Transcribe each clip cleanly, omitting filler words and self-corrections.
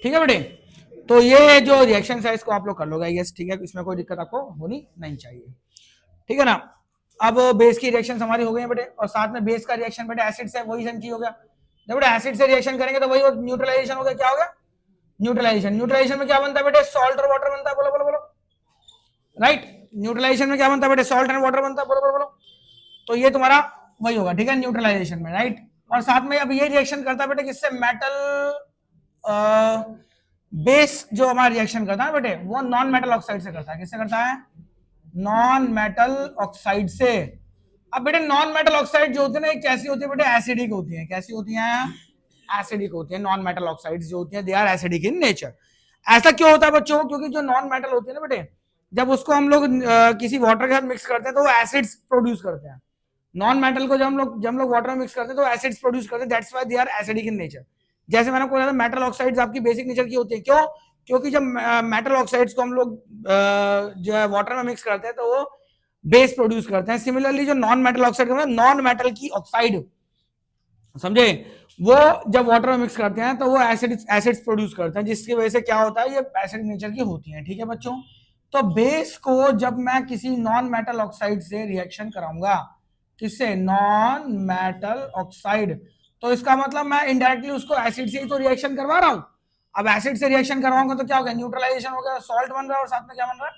ठीक है बेटे, तो ये जो रिएक्शन है इसको आप लोग कर लोगे, यस ठीक है, इसमें कोई दिक्कत आपको होनी नहीं चाहिए, ठीक है ना। अब बेस की रिएक्शन हमारी हो गई बेटे, और साथ में बेस का रिएक्शन बेटे एसिड से वही सेम चीज हो गया। जब बेटे एसिड से रिएक्शन करेंगे तो वही न्यूट्रलाइजेशन हो गया, क्या हो गया न्यूट्रलाइजेशन। न्यूट्रलाइजेशन में क्या बनता है बेटे, सॉल्ट और वाटर बनता है, बोलो बोलो बोलो, राइट। न्यूट्रलाइजेशन में क्या बनता है बेटे, सॉल्ट एंड वाटर बनता है, बोलो बोलो बोलो। तो ये तुम्हारा वही होगा, ठीक है, न्यूट्रलाइजेशन में, राइट। और साथ में अब ये रिएक्शन करता है बेटे किससे, मेटल बेस जो हमारा रिएक्शन करता है बेटे वो नॉन मेटल ऑक्साइड से करता है, किससे करता है, नॉन मेटल ऑक्साइड से। अब बेटे नॉन मेटल ऑक्साइड जो होती है ना एक कैसी होती है बेटे, एसिडिक होती है, कैसी होती है, एसिडिक होती है। नॉन मेटल ऑक्साइड्स जो होती हैं they are acidic in nature. ऐसा क्यों होता है बच्चों, क्योंकि जो नॉन मेटल होती है ना बेटे, जब उसको हम लोग किसी वाटर के साथ मिक्स करते हैं तो वो एसिड्स प्रोड्यूस करते हैं। नॉन मेटल को जब हम लोग वाटर में मिक्स करते हैं तो एसिड्स प्रोड्यूस करते हैं, that's why they are acidic in nature. जैसे मैंने आपको बताया मेटल ऑक्साइड्स आपकी बेसिक नेचर की होती है, क्यों, क्योंकि जब मेटल ऑक्साइड्स को हम लोग जो है वाटर में मिक्स करते हैं तो वो बेस प्रोड्यूस करते हैं। सिमिलरली जो non metal oxide non metal की ऑक्साइड, समझे, वो जब वाटर में मिक्स करते हैं तो वो एसिड्स प्रोड्यूस करते हैं, जिसकी वजह से क्या होता है, ये एसिड नेचर की होती है, ठीक है बच्चों। तो बेस को जब मैं किसी नॉन मेटल ऑक्साइड से रिएक्शन कराऊंगा, किससे, नॉन मेटल ऑक्साइड, तो इसका मतलब मैं इनडायरेक्टली उसको एसिड से ही तो रिएक्शन करवा रहा हूं। अब एसिड से रिएक्शन करवाऊंगा तो क्या हो गया, न्यूट्रलाइजेशन हो गया, सॉल्ट बन रहा है और साथ में क्या बन रहा है,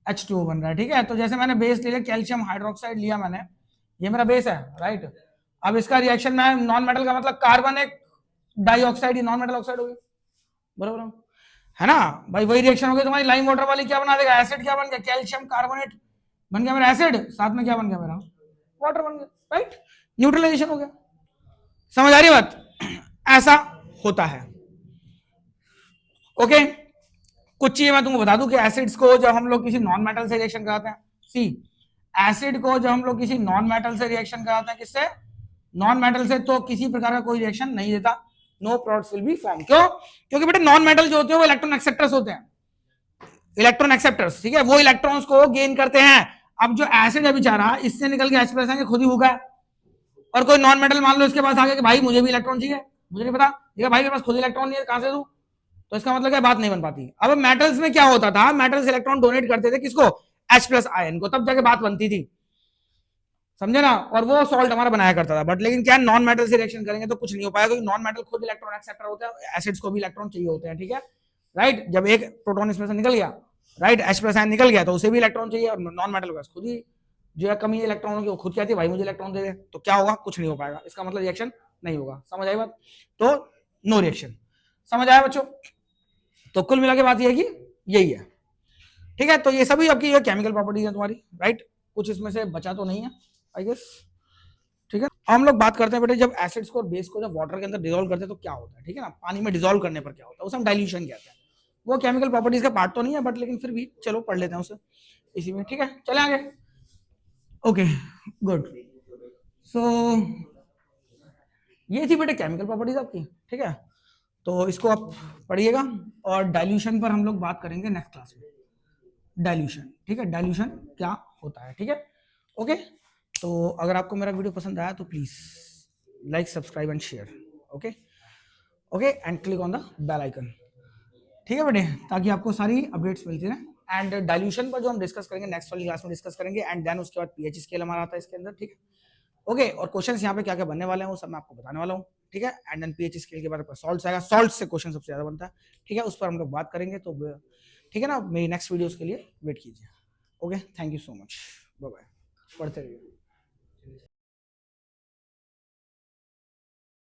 H2O बन रहा है, ठीक है। तो जैसे मैंने बेस ले लिया, कैल्शियम हाइड्रोक्साइड लिया मैंने, ये मेरा बेस है, राइट। अब इसका रिएक्शन में नॉन मेटल का मतलब कार्बन एक डाइऑक्साइड, नॉन मेटल ऑक्साइड हो गई, बराबर है ना भाई। वही रिएक्शन हो गई तुम्हारी लाइम वाटर वाली, क्या बना देगा, एसिड क्या बन गया, कैल्शियम कार्बोनेट बन गया मेरा एसिड, साथ में क्या बन गया मेरा, वाटर बन गया, राइट। न्यूट्रलाइजेशन हो गया, समझ आ रही बात, ऐसा होता है, ओके। कुछ चीजें मैं तुमको बता दूं कि एसिड्स को जब हम लोग किसी नॉन मेटल से रिएक्शन कराते हैं, सी एसिड को जब हम लोग किसी नॉन मेटल से रिएक्शन कराते हैं, किससे, नॉन मेटल से, तो किसी प्रकार का कोई रिएक्शन नहीं देता, no products will be form, क्यों, क्योंकि बेटे नॉन मेटल जो होते हैं वो इलेक्ट्रॉन एक्सेप्टर्स होते हैं, इलेक्ट्रॉन एक्सेप्टर्स, ठीक है, वो इलेक्ट्रॉन्स को गेन करते हैं। अब जो एसिड है बेचारा, इससे निकल के H+ आएंगे, खुद ही भूखा है, और कोई नॉन मेटल मान लो इसके पास आ गया कि भाई मुझे भी इलेक्ट्रॉन चाहिए, मुझे नहीं पता, ठीक है भाई मेरे पास खुद इलेक्ट्रॉन नहीं है, कहां से दूं, तो इसका मतलब क्या, बात नहीं बन पाती। अब मेटल्स में क्या होता था, मेटल्स इलेक्ट्रॉन डोनेट करते थे किसको, H+ आयन को, तब जाके बात बनती थी, समझे ना, और वो सॉल्ट हमारा बनाया करता था। बट लेकिन क्या नॉन मेटल से रिएक्शन करेंगे तो कुछ नहीं हो पाएगा, क्योंकि नॉन मेटल खुद इलेक्ट्रॉन एक्सेप्टर होता है, एसिड्स को भी इलेक्ट्रॉन चाहिए होते हैं, ठीक है, राइट। जब एक प्रोटॉन इसमें से निकल गया, राइट, H+ आयन निकल गया, तो उसे भी इलेक्ट्रॉन चाहिए, और नॉन मेटल के पास खुद ही जो है कमी इलेक्ट्रॉनों की, वो खुद कहती है भाई मुझे इलेक्ट्रॉन दे दे, तो क्या होगा, कुछ नहीं हो पाएगा, इसका मतलब रिएक्शन नहीं होगा, समझ आई बात, तो नो रिएक्शन, समझ आया बच्चों। तो कुल मिला के बात ये है कि यही है, ठीक है। तो ये सभी आपकी ये केमिकल प्रॉपर्टीज है तुम्हारी, राइट, कुछ इसमें से बचा तो नहीं है आई गेस, ठीक है। हम लोग बात करते हैं बेटे जब एसिड्स को और बेस को जब वाटर के अंदर डिसॉल्व करते हैं तो क्या होता है, ठीक है ना, पानी में डिसॉल्व करने पर क्या होता है, उसे हम डाइल्यूशन कहते हैं। वो केमिकल प्रॉपर्टीज का पार्ट तो नहीं है, बट लेकिन फिर भी चलो पढ़ लेते हैं उसे इसी में, ठीक है, चले आगे, ओके गुड। सो ये थी बेटे केमिकल प्रॉपर्टीज आपकी, ठीक है, तो इसको आप पढ़िएगा, और डाइल्यूशन पर हम लोग बात करेंगे नेक्स्ट क्लास में, डाइल्यूशन, ठीक है, डाइल्यूशन क्या होता है, ठीक है, ओके। तो अगर आपको मेरा वीडियो पसंद आया तो please like subscribe and share, okay okay, and click on the bell icon, ठीक है बेटे, ताकि आपको सारी अपडेट्स मिलती रहे। एंड डाइल्यूशन पर जो हम डिस्कस करेंगे नेक्स्ट वाली क्लास में डिस्कस करेंगे, एंड देन उसके बाद पीएच स्केल हमारा आता है इसके अंदर, ठीक है, ओके। और क्वेश्चंस यहाँ पे क्या क्या बनने वाले हैं वो सब मैं आपको बताने वाला हूँ, ठीक है। एंड देन पीएच स्केल के बाद सॉल्ट आएगा, सॉल्ट से क्वेश्चन सबसे ज्यादा बनता है, ठीक है, उस पर हम लोग बात करेंगे, तो ठीक है ना, मेरी नेक्स्ट वीडियोस के लिए वेट कीजिए, okay, thank you so much, bye bye, पढ़ते रहिए।